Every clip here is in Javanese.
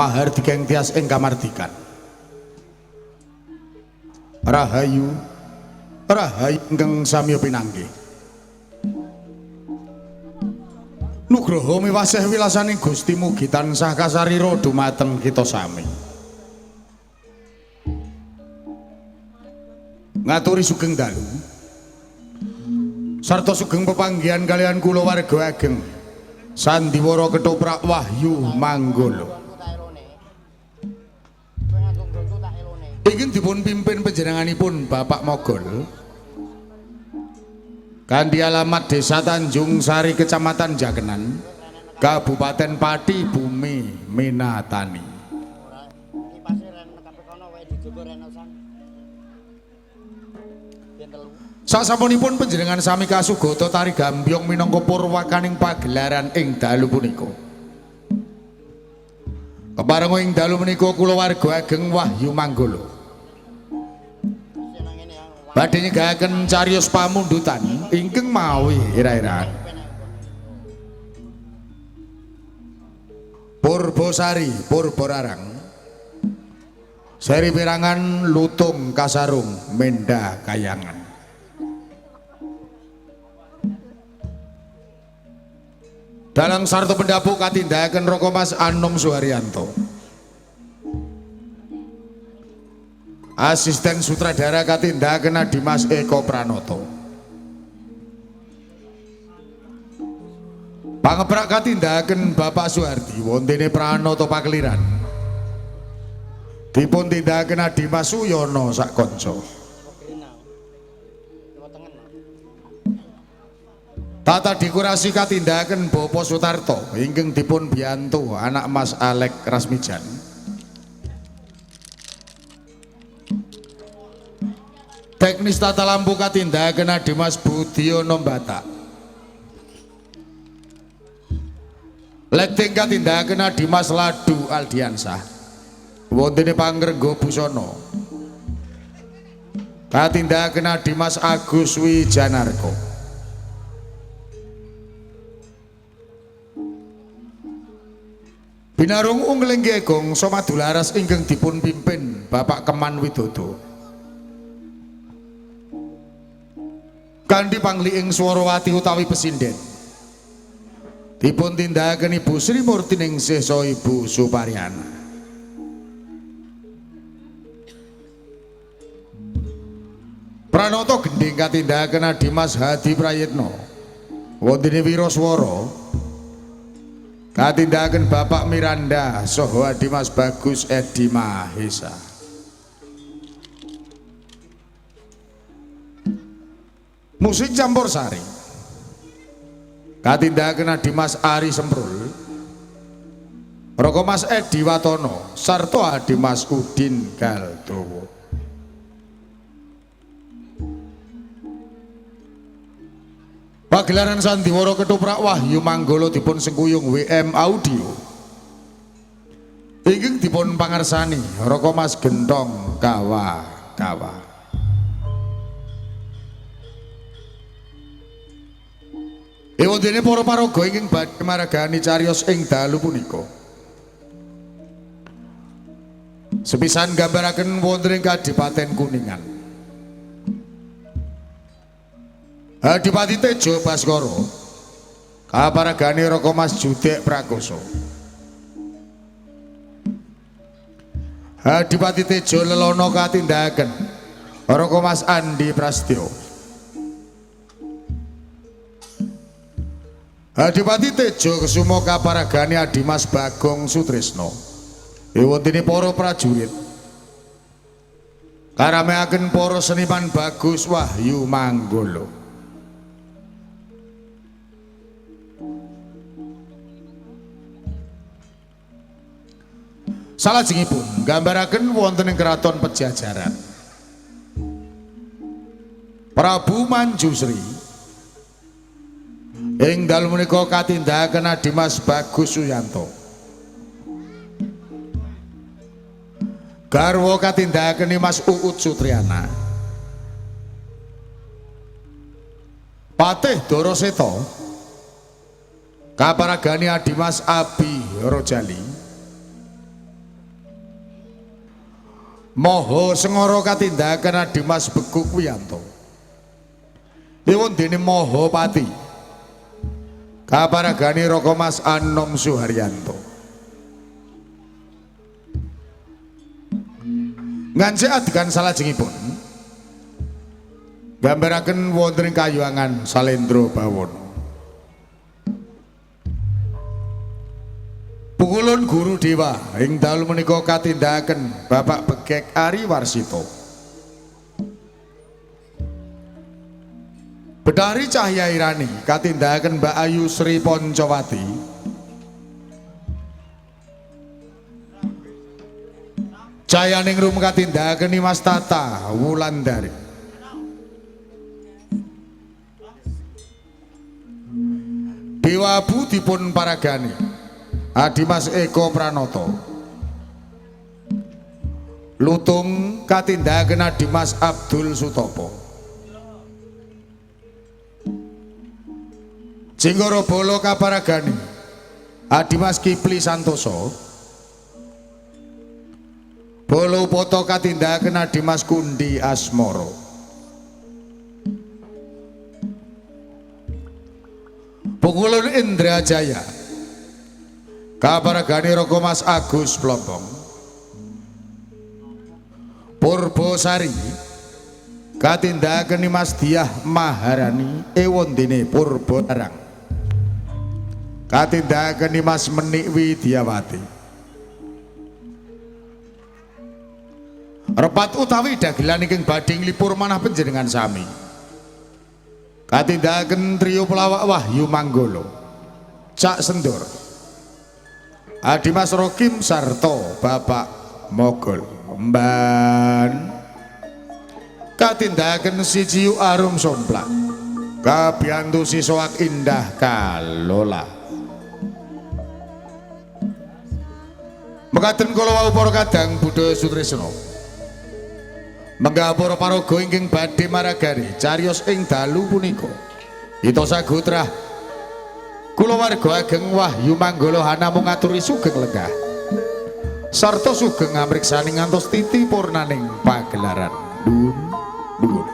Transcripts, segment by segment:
Mahardika ing tias ing kamardikan. Rahayu, rahayu ingkang samya pinanggih. Nugroho miwasih wilasaning Gusti mugi tansah kasarira dumateng kita sami. Ngaturi sugeng dalu. Sarta sugeng pepanggihan kalian kula warga ageng Sandiwara Ketoprak Wahyu Manggala. Ingin dipun pimpin panjenenganipun Bapak Mogol kanthi alamat Desa Tanjung Sari Kecamatan Jakenan Kabupaten Pati Bumi Minatani. Sasampunipun panjenengan sami kasugata tari gambyong minangka purwakaning pagelaran ing dalu punika. Kepareng ing dalu menika kula warga ageng Wahyu Manggala badhe nyegahaken cariyos pamundutan ingkang mawi ira-iraan Purbasari Purbararang seri pirangan lutung kasarung menda kayangan. Dalang sarta pendapuk katindahaken Raka Mas Anom Suharyanto. Asisten sutradara katindahaken Dimas Eko Pranoto. Pangebrak katindahaken Bapak Suhardi wontene Pranoto Pakliran. Dipun tindahaken Dimas Suyono sak kanca. Tata dekorasi katindahaken Bapak Sutarto ingkang dipun biyantu anak Mas Alek Rasmijan. Teknis tata lampu katindahaken Dimas Budiono Batak. Lighting katindahaken Dimas Ladu Aldiansah. Wontene Pangrengga Busana. Katindahaken Dimas Agus Wijanarko. Binarung ungling gegong Somadularas ingkang dipun pimpin Bapak Keman Widodo. Kanthi pangliing Swarawati utawi pesinden. Dipun tindakaken Ibu Sri Murtiningsih saha Ibu Suparyana. Pranoto gending katindakaken Dimas Hadi Prayitno. Wontene Wiraswara katindakaken Bapak Miranda saha Dimas Bagus Edi Mahesa. Musik campursari katindakaken Dimas Ari Semprul, Raka Mas Edi Watono sarta Dimas Udin Galdowo. Pagelaran Sandiwara Ketoprak Wahyu Manggala dipun sengkuyung WM Audio. Ingkang dipun pangarsani Raka Mas Gentong Kawa-kawa. Ewondene para paraga ingkang badhe maragani cariyos ing dalu punika. Sepisan gambaraken wonten ing Kadipaten Kuningan. Adipati Tejo Baskara kaparagane Raka Mas Judek Prakoso. Adipati Tejo Lelono katindakan Roko Mas Andi Prastyo. Adipati Tejo Kesumo kaparagani Adimas Bagong Sutrisno. Ewontene para prajurit karameaken para seniman Bagus Wahyu Manggolo. Salajengipun gambaraken wonten ing Kraton Pejajaran. Prabu Manjusri ing dalu menika katindahaken Adimas Bagus Suyanto. Garwa katindahaken Mas Uut Sutriana. Patih Doroseta kaparagani Adimas Abi Rojali. Moho Sengoro katindahaken Adimas Bekuk Wiyanto. Dewan dene Moho Pati kaparagani Roko Mas Anom Suharyanto. Ngancik adegan salajengipun gambaraken wonten ing kayuangan Salendra Bawana. Pukulun Guru Dewa ing dalu menika katindahaken Bapak Begek Ari Warsito. Bedari Cahya Irani katindahaken Mbak Ayu Sri Poncowati. Jayaningrum katindahaken Mas Tata Wulandari. Dewa Bu dipun paragani Adimas Eko Pranoto. Lutung katindahaken Adimas Abdul Sutopo. Jinggara Bolo kaparagani Adimas Kipli Santoso. Bolo Poto katindahaken Adimas Kundi Asmoro. Pukulun Indrajaya kaparagani Roko Mas Agus Plombong. Purbosari katindahaken Mas Diah Maharani ewondene Purbarang. Katindahaken Mas Menik Widyawati. Repat utawi dagelan ingkang badhe nglipur manah panjenengan sami. Katindahaken trio pelawak Wahyu Manggolo. Cak Sendur Adimas Rokim Sarto Bapak Mogol Mban. Katindahaken Sijiu Arum Somplak Kabiyantu Sisowak Indah Kalola. Mekaten kula wau para kadang Buddha Sutrisno menggah para paraga ingkang badhe maragani cariyos ing dalu punika. Ita sagutrah kula warga ageng Wahyu Manggolo namung ngaturi sugeng lenggah sarta sugeng amriksani ngantos titi purnaning pagelaran. Nuwun.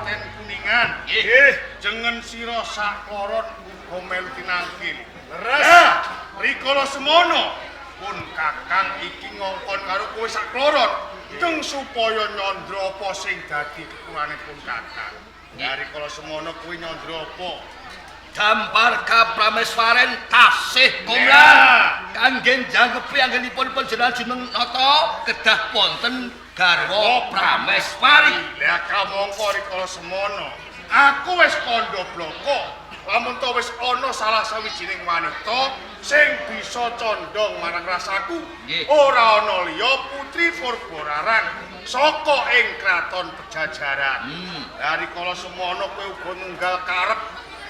Kabupaten Kuningan. Nggih, jengen sira sakloron uga melu tinangkil. Leres. Rikala semono pun Kakang iki ngongkon karo kowe sakloron teng supaya nyandra apa sing dadi kekurangipun Kakang. Ya rikala semono kowe nyandra apa? Dampar kaprameswaren tasih kumlan kangge njangkepi anggenipun panjenengan jeneng nata kedah wonten garwa prameswari. Lah kamangka rikala semono aku wis kandha bloko lamun to wis ana salah sawijining wanita sing bisa condong marang rasaku ora ana liya Putri Purbararang saka ing kraton Pejajaran. Lah rikala semono kowe uga nunggal karep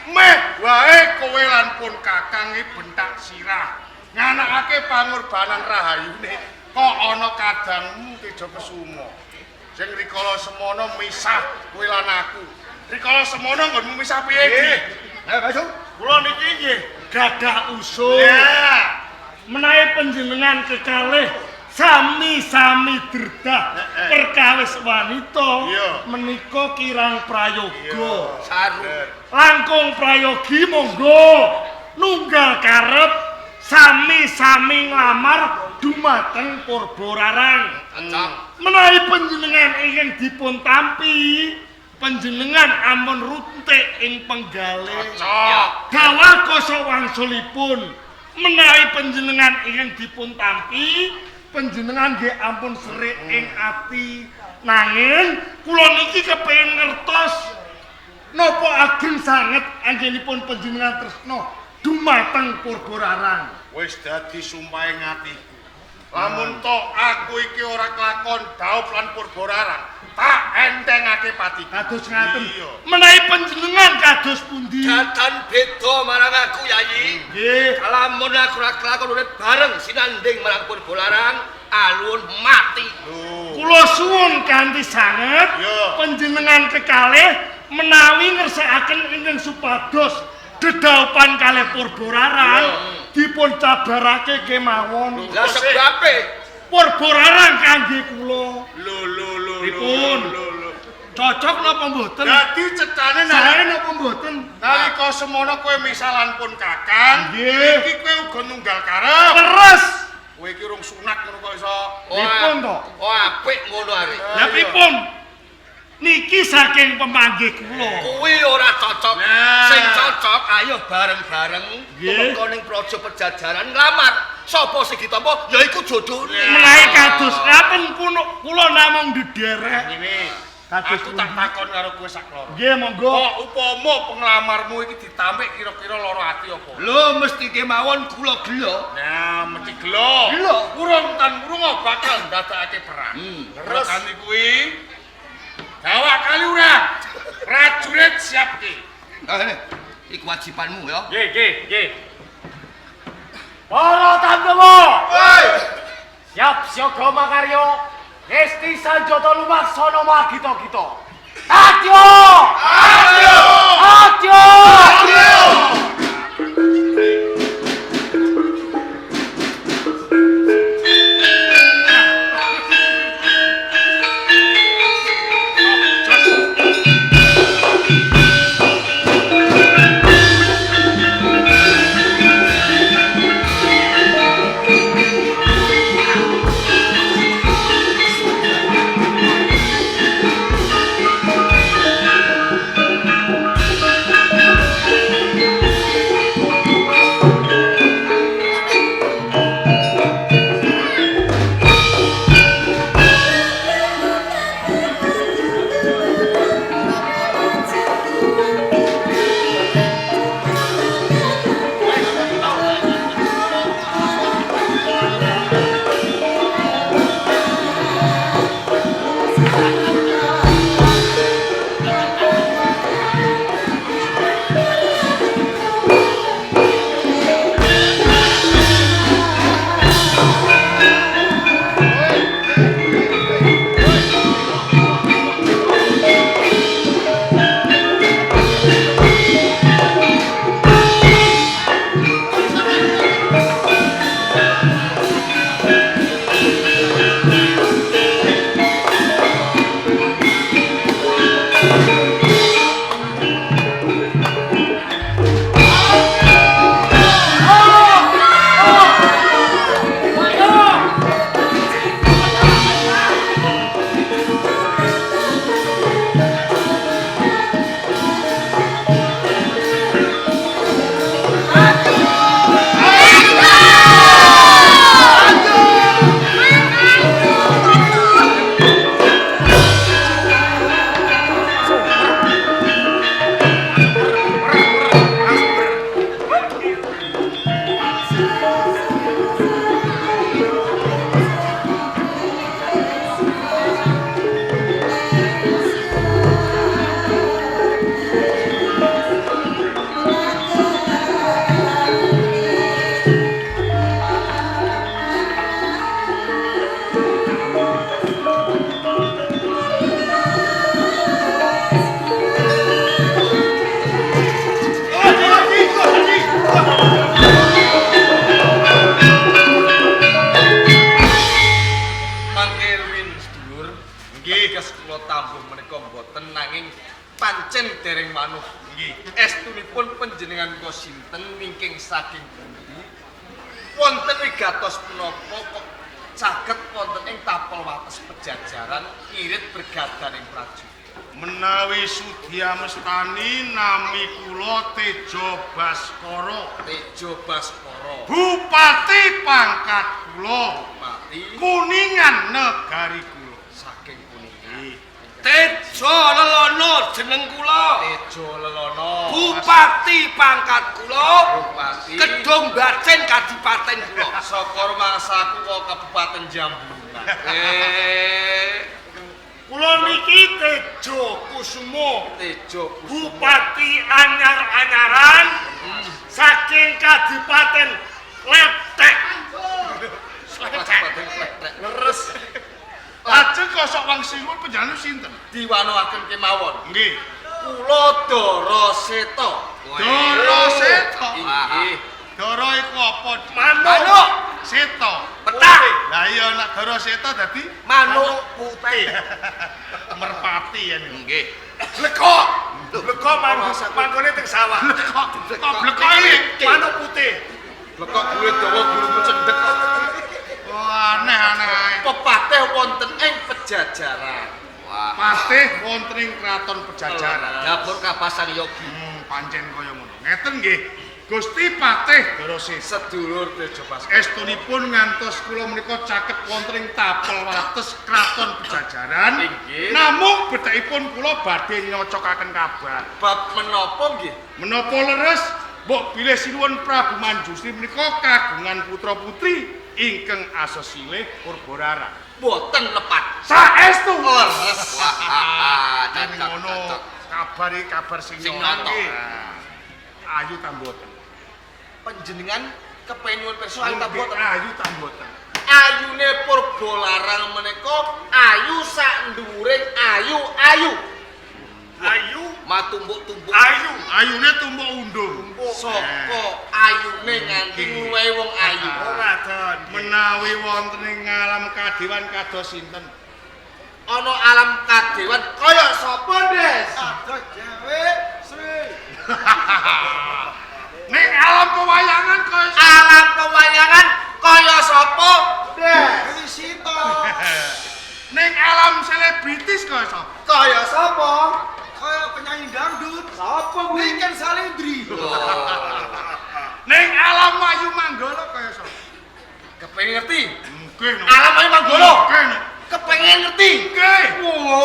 meh wae kowe lan pun Kakang bentak sirah nganakake pangorbanan rahayune kok ana kadangmu Teja Kesuma sing rikala semono misah kowe lan aku. Rikala semono nggonmu misah piye iki? Masuk. Kula niki nggih gadah usul. Menawi panjenengan kekalih sami-sami derdah perkawis wanita menika kirang prayoga. Saru. Langkung prayogi monggo nunggal karep sami-sami nglamar dumateng Purbararang. Menawi panjenengan ingkang dipun tampi panjenengan ampun runtik ing penggalih. Dawa koso wangsulipun menawi panjenengan ingkang dipun tampi panjenengan nggih ampun serik ing ati nanging kula niki kepengin ngertos napa ageng sanget anggenipun panjenengan tresna dumateng Purbararang. Wis dadi sumpahing atiku. Lamun to aku iki ora kelakon daup lan Purbararang, tak entengake patiku. Kados ngaten. Menawi panjenengan kados pundi? Dadan beda marang aku, Yayi. Nggih. Lamun aku ora kelakon urip bareng sinanding marang Purbararang, alun mati. Kula suwun kanthi sanget panjenengan kekalih menawi ngersakaken ingkang supados dedaupan kalih Purbararang dipun cabarake kemawon. Lah sebabe Purbararang kangge kula. Pripun? Cocok napa mboten? Dadi cetane Sae napa mboten? nalika semono kowe misalan pun Kakang, Nggih. iki kowe uga nunggal karep. Leres. Kowe iki rung sunat ngono kok iso. Pripun to? Oh apik ngono arek. Lah pripun? Niki saking pemanggih kula. Kuwi ora cocok. Sing cocok ayo bareng-bareng Nggih. tumeka ning Praja Pejajaran nglamar. Sapa sing ditampa ya iku jodhone. Menawi kados ngaten kula namung dederek. Ngene. Kados Aku tak takon karo kowe sakloro. Nggih monggo. Kok upama penglamarmu iki ditampik kira-kira lara ati apa? Lho mesti kemawon kula gelo. Nah, mesti gelo. Gelo. Urung tan urung bakal ndadekake perang. Terus kanthi kuwi gawak kali ora. Prajurit siapke. Ini iki kewajibanmu ya. Nggih. Para Tandewa. Siap siaga makarya. Esti sanjata lumaksana magita-gita. Adya! menika mboten nanging pancen dereng manut. Nggih. Estunipun panjenengan kok sinten wingking saking pundi? Wonten wigatos menapa kok saged wonten ing tapel wates Pejajaran irit bergadaning prajurit. Menawi Sudya Mestani nami kula Tejo Baskara. Tejo Baskara. Bupati pangkat kula. Bupati Kuningan negari kula. saking Kuningan. Tejo Lelono jeneng kula. Tejo Lelono. Bupati pangkat kula. Bupati Kedung Bacen Kadipaten kula. saka rumangsaku kok Kabupaten Jambungan. Kula niki Tejo Kusumo, Tejo Kusumo. Bupati anyar-anyaran saking Kadipaten Kletek. Kabupaten Kletek. Leres. Lajeng kosok wangsinipun panjenengan sinten? Diwanoaken kemawon. Nggih. Kula Daraseta. Daraseta. Inggih. Dara iku apa? Manuk. Seta. Petah. Lah iya nek Daraseta dadi Manuk putih. merpati ya niku. Nggih. Blekok. Blekok manggone teng sawah. Kok blekok iki? Manuk putih. Lekok kuwi dawa guru cendhek. Oh, aneh-aneh. Pepatih wonten ing Pejajaran. Wah. Patih wonten ing kraton Pejajaran. Dapur Kapasan Yogi. Pancen kaya ngono. Ngeten nggih. Gusti Patih Daraseta. Sedulur Tejo Baskara. Estunipun ngantos kula menika caket wonten ing tapel wates kraton Pejajaran. Inggih. Namung bedhakipun kula badhe nyocokaken kabar. Bab menapa nggih? Menapa leres mbok bilih sinuwun Prabu Manjusri menika kagungan putra-putri ingkang asesilih Purbarara. Boten lepat. Saestu. Leres. Jan ngono kabar sing Sing nyono. nyono. Ayu ta mboten? Panjenengan kepengin pirsa ayu ta boten? Ayu ta mboten? Ayune Purbalarang menika ayu sak nduwuring ayu-ayu. Ayu. Matumbuk-tumbuk. Ayu. Ayune tumbuk undung. Saka ayune nganti luwih wong ayu. Oh ngaten. Menawi wonten ing alam kadewan kados sinten? Ana alam kadewan kaya sapa, Des? Kados Dewi Sri. Ning alam pewayangan kaya Alam pewayangan kaya sapa, Des? Dewi Sita. ning alam selebritis kaya sapa? Kaya sapa? Kaya penyanyi dangdut. Sapa kuwi? Niken Salendri. Ning alam Wayu Manggala kaya sapa? Kepengin ngerti? Nggih no. Alam Wayu Manggala. Nggih no. Kepengin ngerti? Nggih.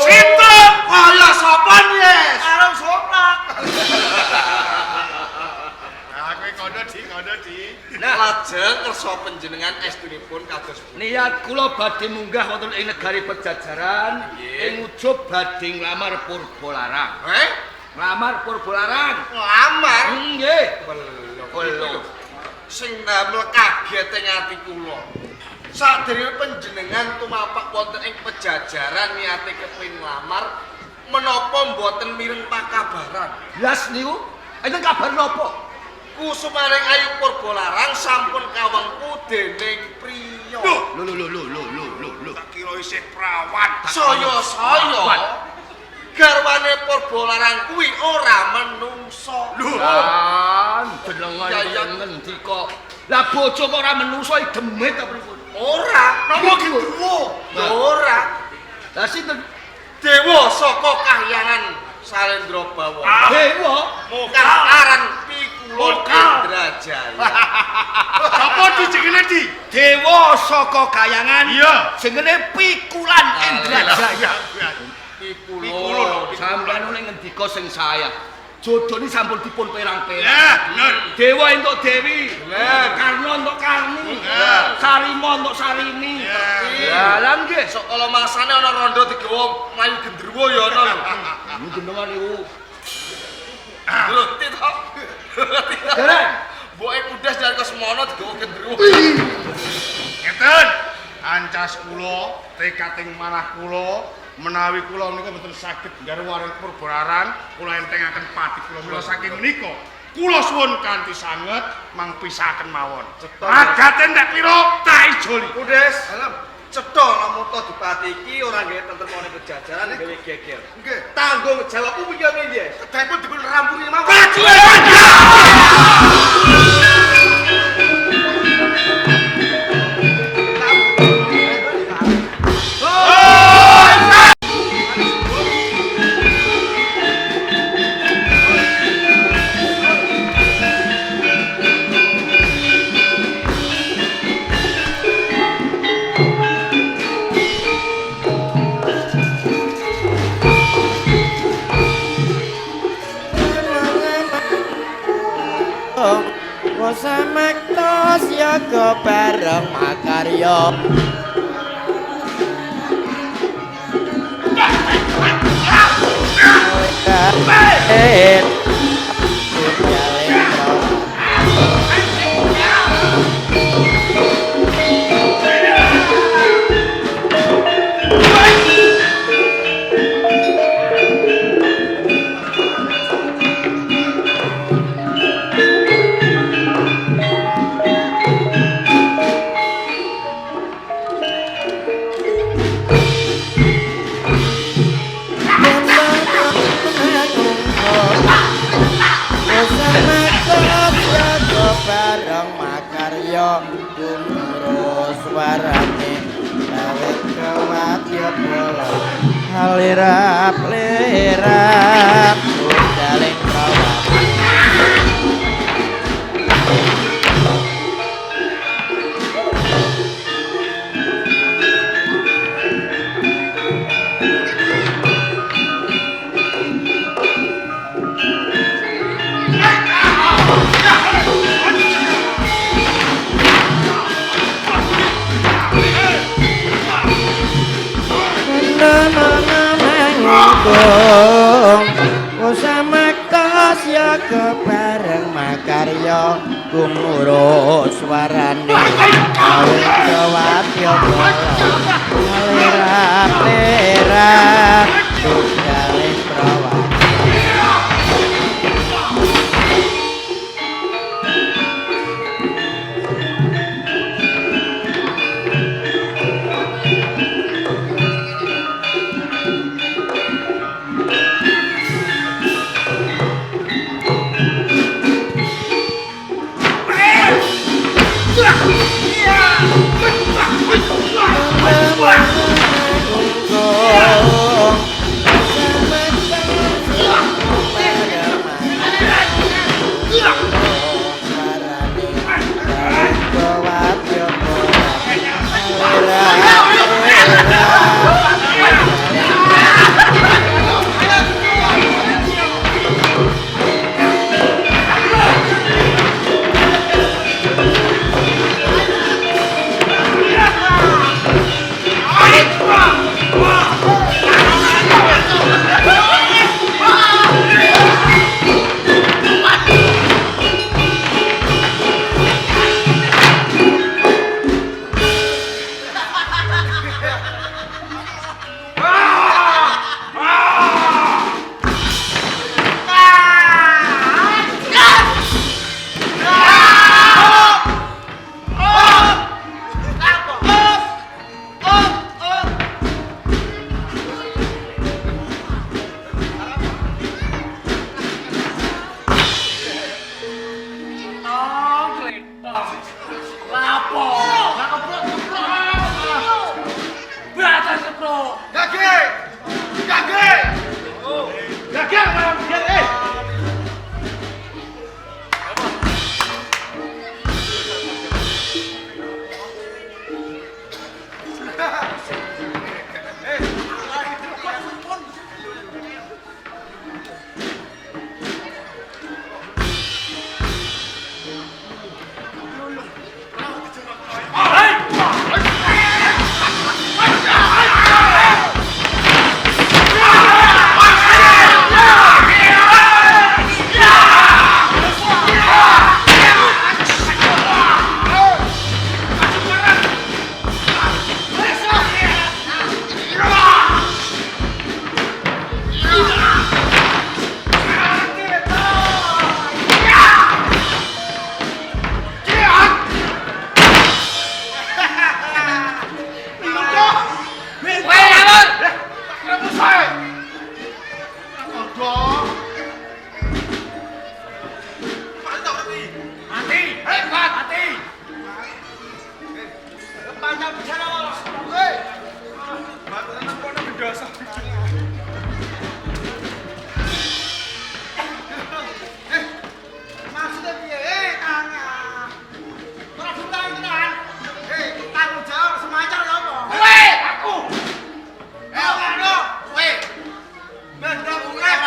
Sinten? Kaya sapa, Des? Alam Soplak. Kondo di. Lajeng kersa panjenengan estunipun kados Niat kula badhe munggah wonten ing negari Pejajaran ing ujub badhe nglamar Purbalarang. Nglamar Purbalarang. Lamar. Nggih. Belum. Sing damel kaget ing ati kula. Sadèrèngé panjenengan tumapak wonten ing Pejajaran niate kepengin nglamar menapa mboten mireng pakabaran. Blas niku enten kabar napa? Kusumaring ayu Purbalarang sampun kawengku dening priya. Lho. Tak kira isih prawan. Saya garwane Purbalarang kuwi ora menungso. Denengan ngendi kok. Lah bojo kok ora menungso demit ta pripun? Ora, napa gendruwo? Ora. Lah sinten? Dewa saka kahyangan Salendra Bawana. Dewa. Kang aran Pikula Indrajaya. Apa dijengene di? Dewa saka kayangan. Iya. Jenenge Pikulan Indrajaya. Pikula. Sampeyan ning ngendika sing saya. Jodone sampun dipun perang-perang. Ya, bener. Dewa entuk Dewi. Bener. Karna entuk Karni. Bener. Sarima entuk Sarini. Ya. Lah nggih. Sok kala mangsane ana rondo digawa mlayu gendruwo ya ana lho. Ini gendongan niku. Lho, titok. Dereng. Mboke kudas dari kesemono digawa gendruwo. Ngeten. Ancas kula, tekating manah kula menawi kula menika mboten saged garwaring Purbalarang, kula entengaken pati kula mila saking menika. Kula suwun kanthi sanget mangpisaken mawon. Agate ndak pira tak ijoli. Kudes. Cetha lamun to dipati iki ora gawe tentremane pejajaran gawe geger. Nggih. Tanggung jawabmu piye piye? Kedahipun dipun rampuni mawon. Samakta siaga bareng makarya bareng makarya gumurus warane kawit kewatya bola halirap lirap daling prawat Usamakta siaga bareng makarya gumurus warane kawit kewatya bola lirap-lirap daling prawat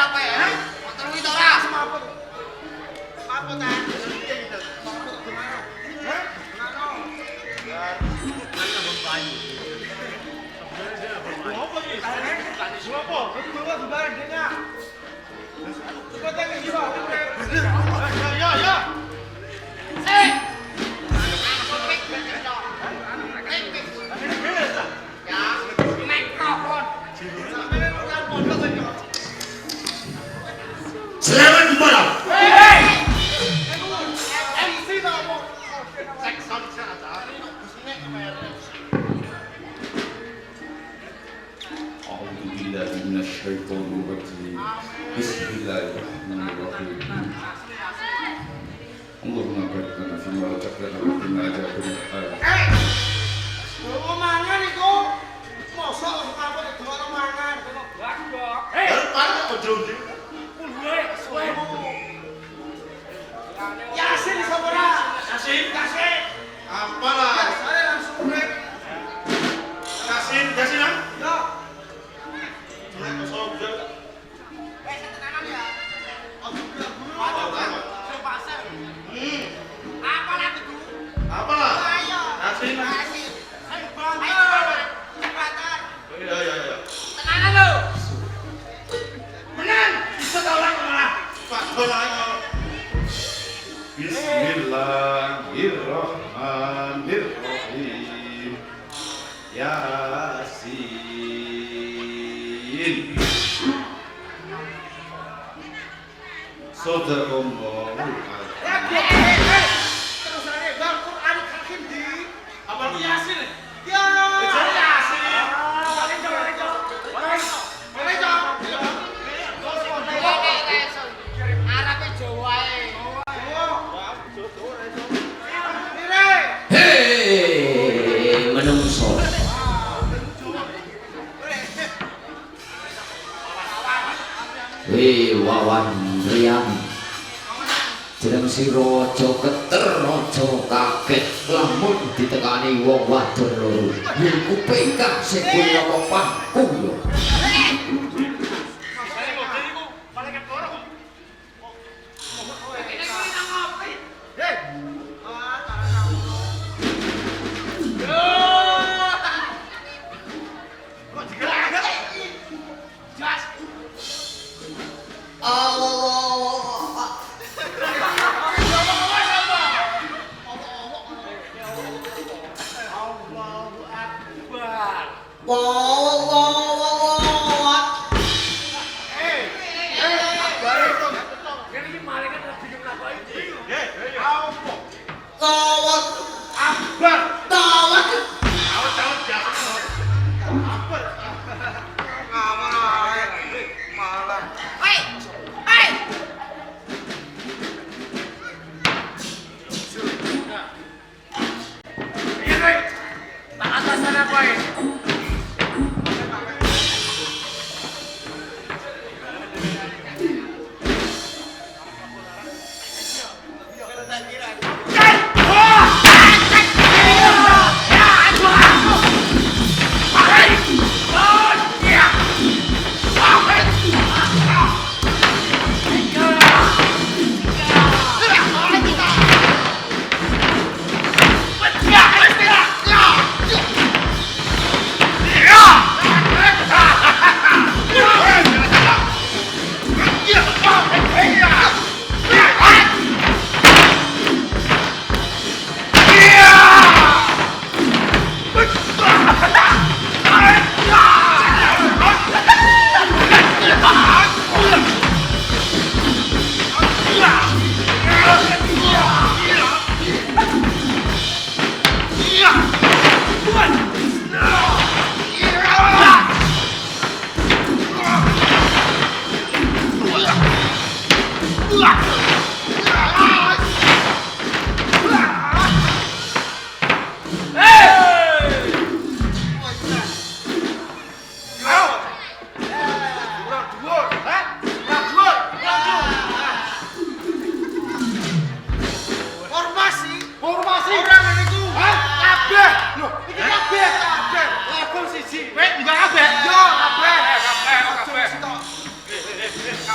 apa ya? Motor kuwi to ora? Apa ta? Selamat malam. أعوذ بالله من الشيطان الرجيم بسم الله الرحمن الرحيم اللهم بارك لنا فيما رزقتنا وقنا عذاب النار Mangan iku mosok apa nek dono mangan. Yasin sapa ora? Yasin. Apalah? Saya langsung rek. Yasin, Yasin ah? Yo. Sobel. Tenanan ya. Apa lagi tuh? Apalah? Ayo. Yasin. Yasin. Ayo bantu. Cepetan. Iya. Tenanan lo. Menang. Bisa tolong malah. Pak tolong. Bismillahirrahmanirrahim Yasin Sadaqallahul azim Terusane Bang Quran Hakim di Apa Yasin? Ya. Yasin. Hei menungso Wih wawan riang jeneng sira aja keter aja kaget lamun ditekani wong wadon loro iku pekak sing kuwi apa pangku yo Hei!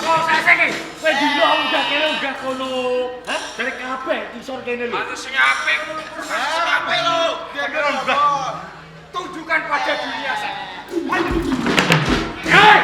Kok sesek iki? Kowe dino udah kene udah kono. Hah? Dari kabeh disor kene lho. Anu sing apik ngono sing apik lho. Tunjukkan pada dunia saya. Hei!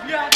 Ya,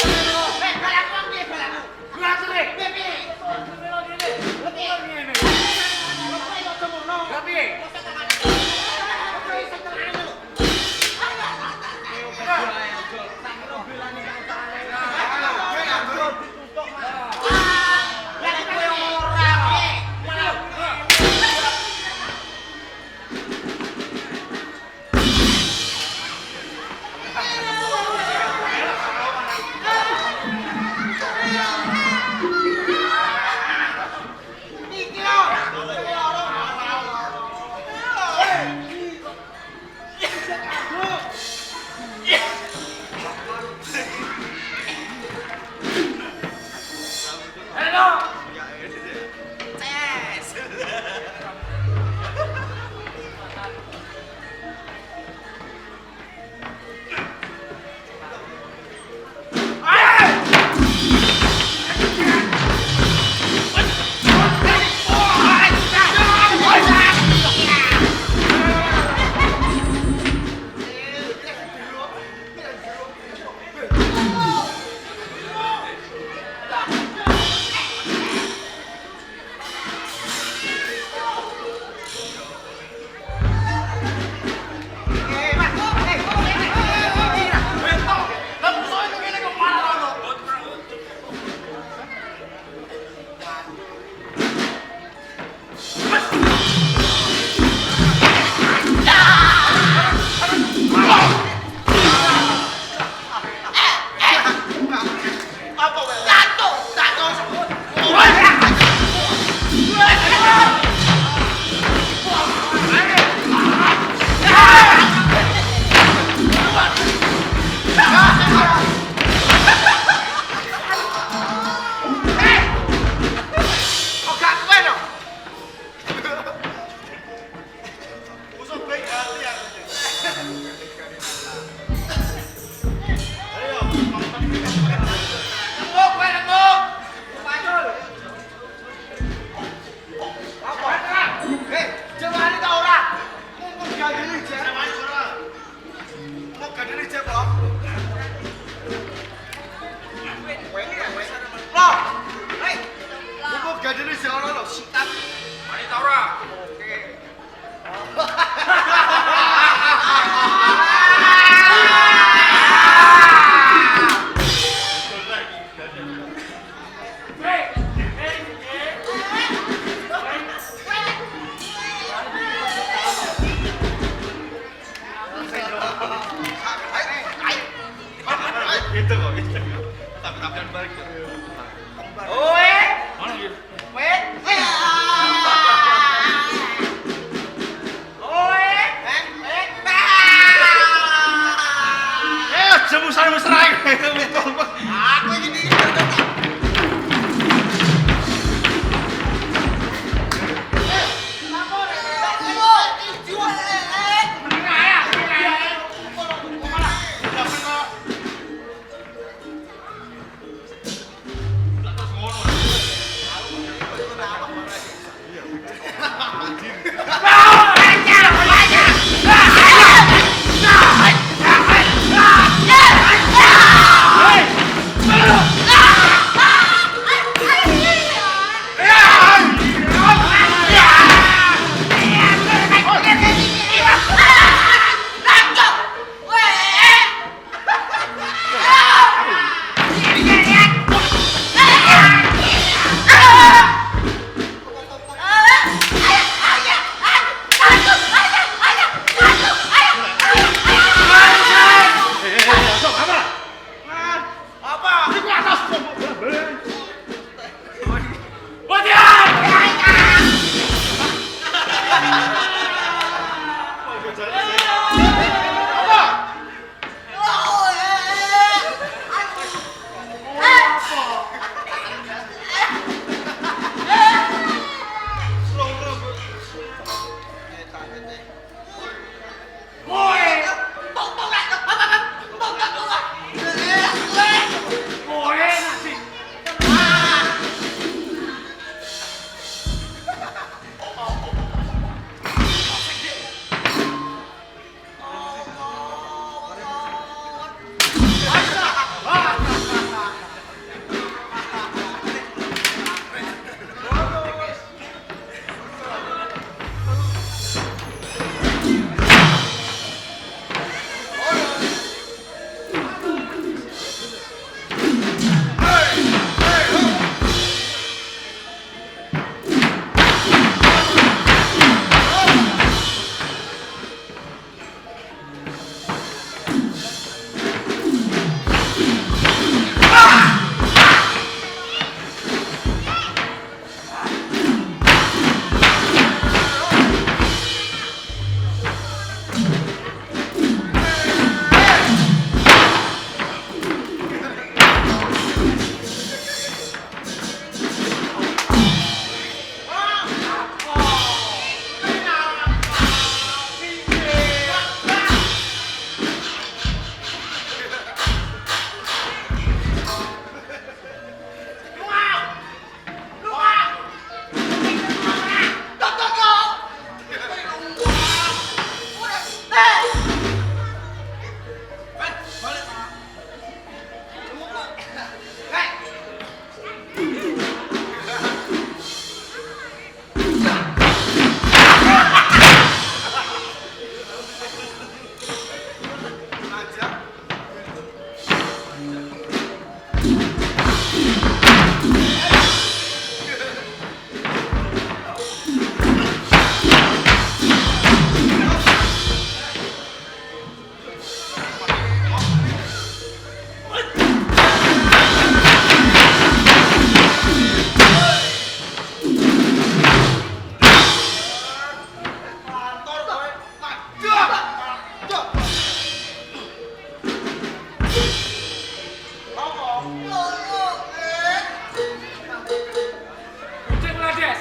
Kucing Lades.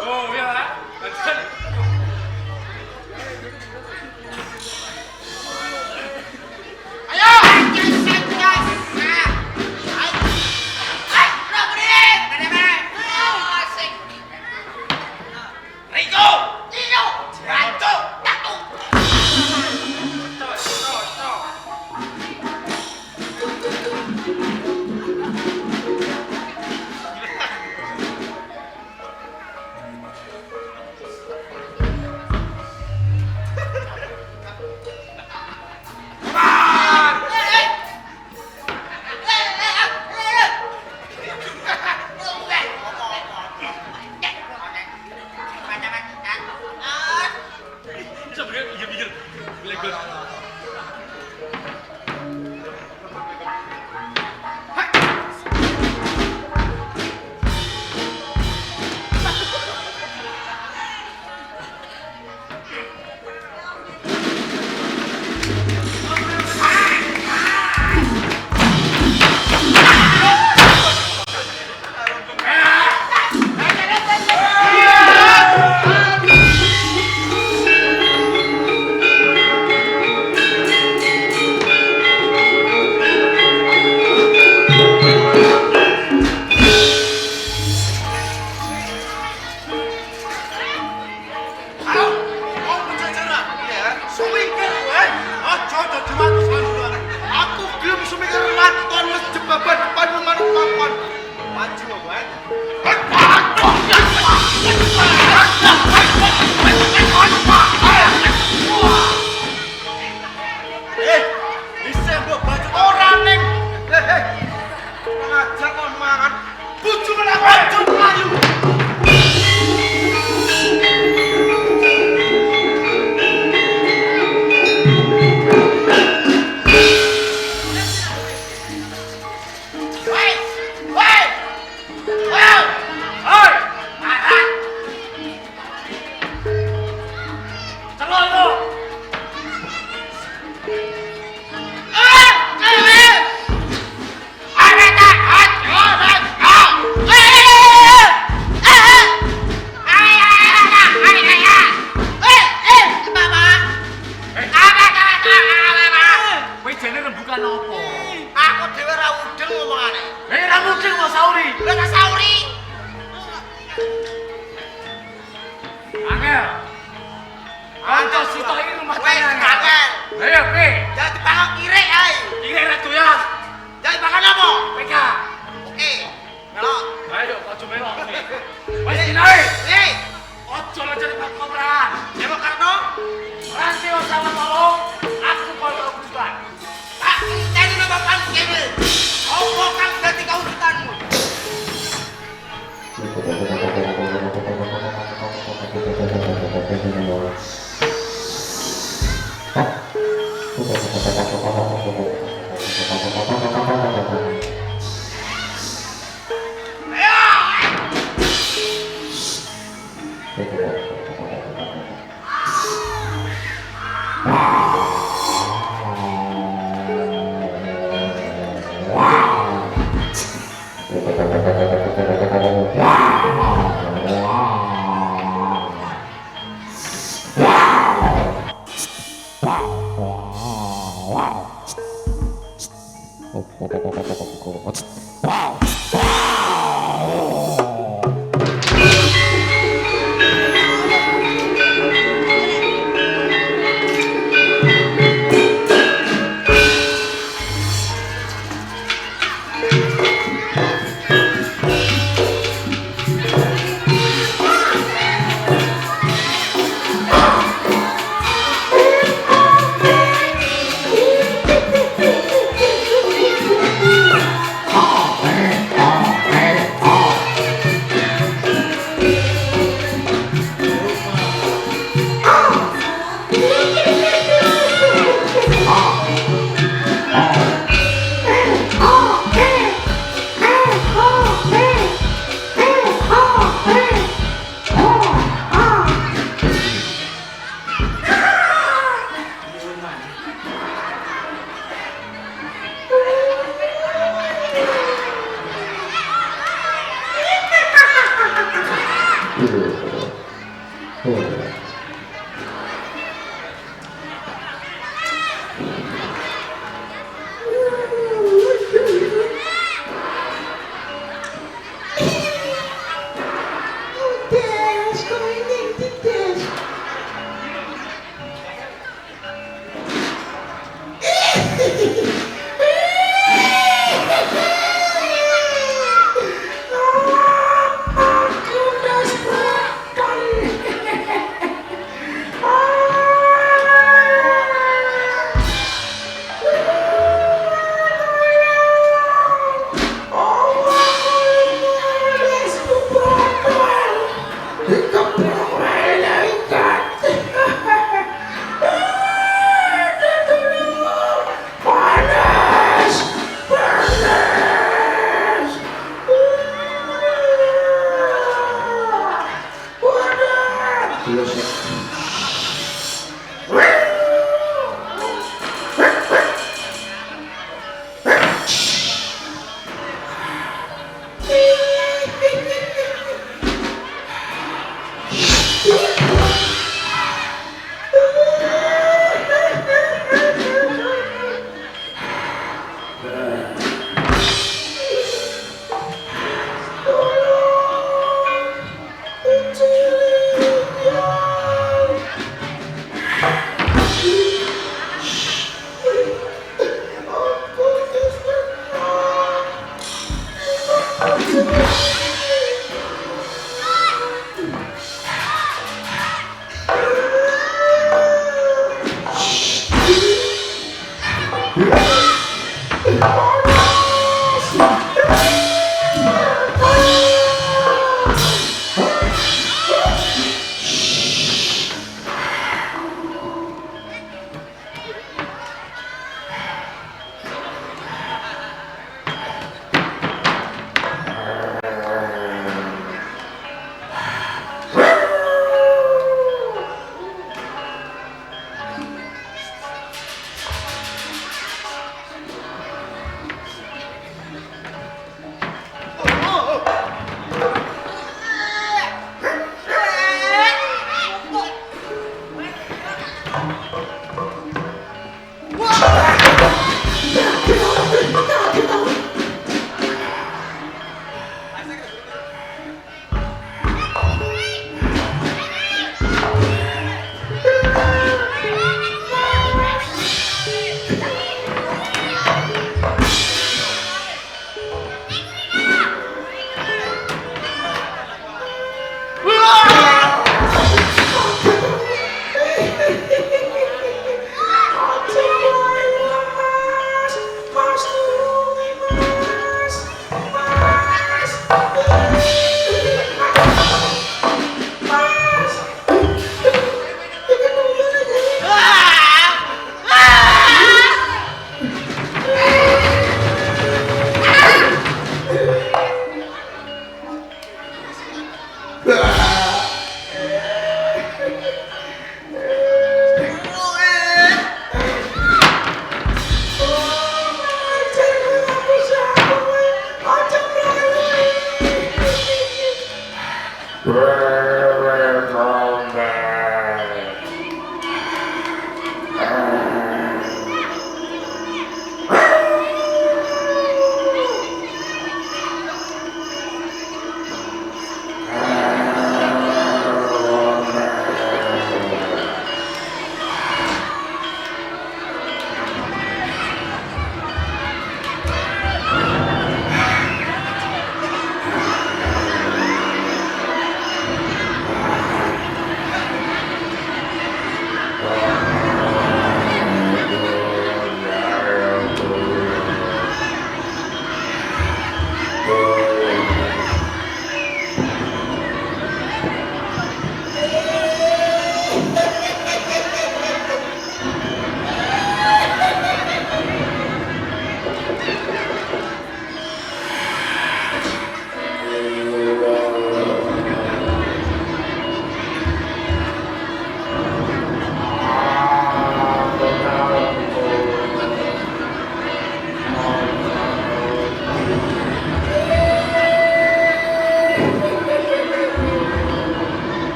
Oh ya, betul.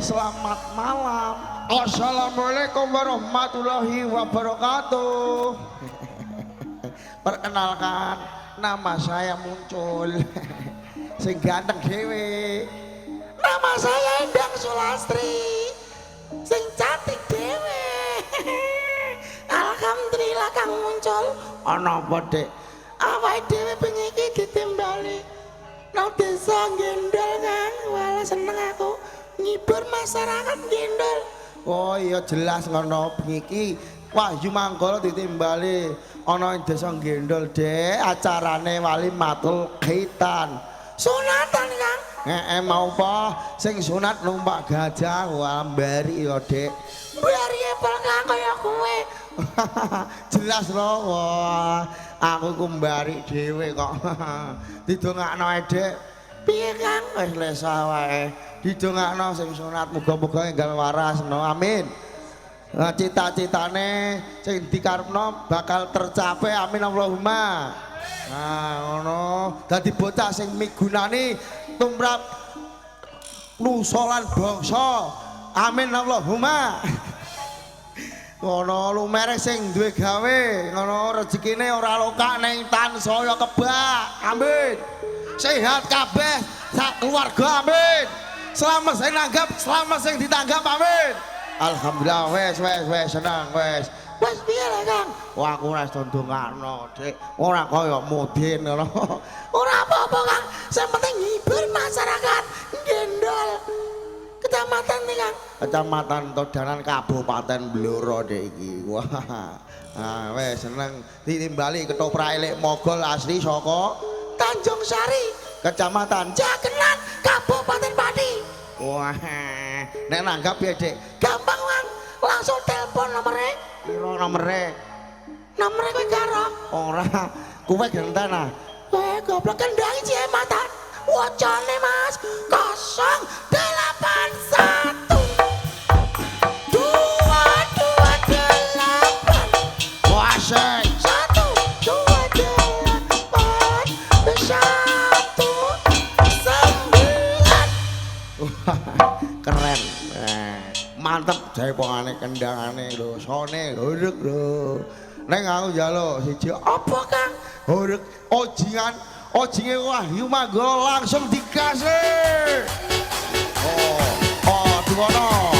Selamat malam. Assalamualaikum warahmatullahi wabarakatuh. Perkenalkan, nama saya Muncul. Sing ganteng dhewe. Nama saya Endang Sulastri. Sing cantik dhewe. Alhamdulillah Kang Muncul. Ana apa, Dik? awake dhewe bengi iki ditimbali nang desa Gendol Kang. Wala seneng aku ngibur masyarakat Gendol. Oh iya jelas ngono bengi iki Wahyu Manggala ditimbali ana ing desa Gendol, Dek. Acarane Walimatul Khitan. Sunatan Kang. Mau apa? Sing sunat numpak gajah. Wah mbari ya, Dek. Mbari apa Kang kaya kowe? Jelas lho. Wah, aku ku mbari dhewe kok. Didongakno ae, Dek. Piye Kang? Wis lesa wae. Didongakno sing sunat muga-muga enggal waras no. Amin. Nah, cita-citane sing dikarepno bakal tercapai. Amin Allahumma. Nah, ngono. Dadi bocah sing migunani tumrap nusa lan bangsa. Amin Allahumma. Ngono lumereh sing duwe gawe, ngono rezekine ora lokak ning tansaya kebak. Amin. Sehat kabeh sak keluarga. Amin. Selamat sing nanggap, selamat sing ditanggap. Amin. Alhamdulillah wes senang wes. Wes piye lah Kang? Wah aku ora ndongakno, Dik. Ora kaya mudin ngono. Ora apa-apa Kang. Sing penting ngibur masyarakat Gendol. Kecamatan nih Kang. Kecamatan Todanan Kabupaten Blora Dik iki. Wah. Ah wes seneng ditimbali ketoprak elek mogol asli saka Tanjung Sari, Kecamatan Jagenan, Kabupaten Pati. Wah, nek nanggap ya Dek. Gampang Kang. Langsung telepon nomere. Piro nomere? Nomere kowe karo? Ora, kowe genten ah. Kowe goblok kendangi Ciematan. Wocane Mas 081 228. Wah, sik. 128 keren. Mantep jaipongane kendangane lho, sone horeg lho. Ning aku njaluk siji apa Kang? Horeg ojingan, ojinge Wahyu Manggala langsung dikasih. Oh, dikono.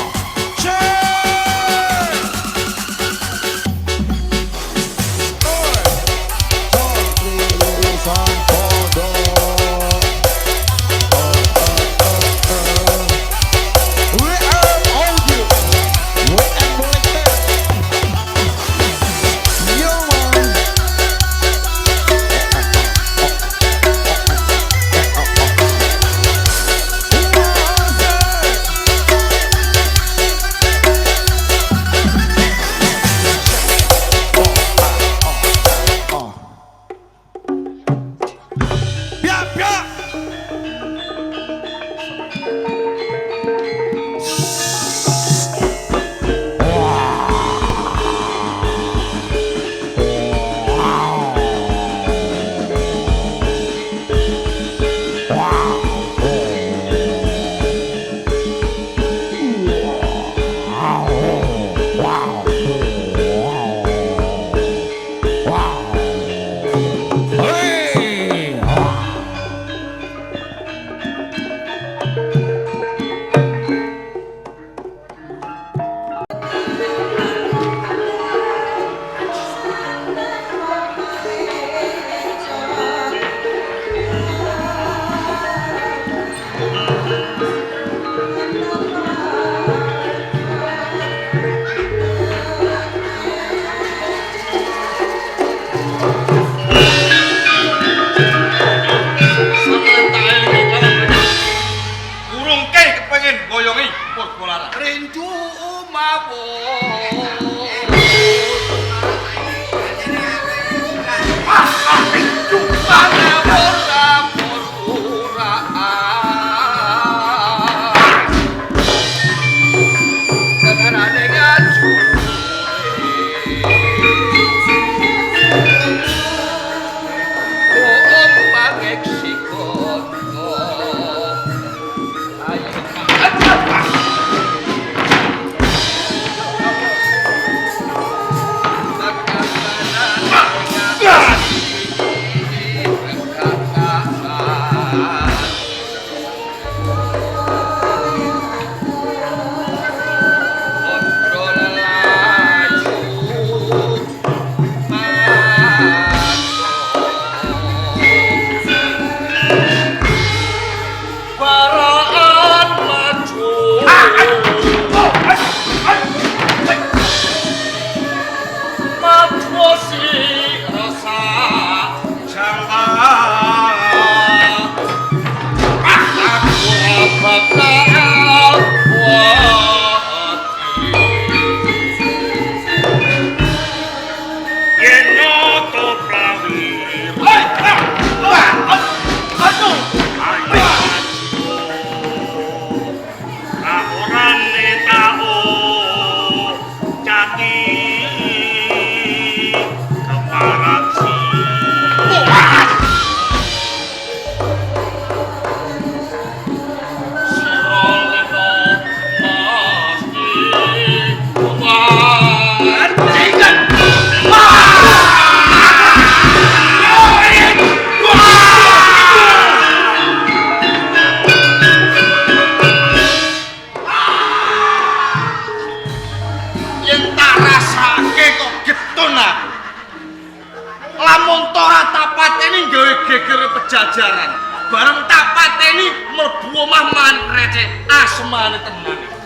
Pajajaran. Bareng tak pateni mlebu omah man receh asmane tenan.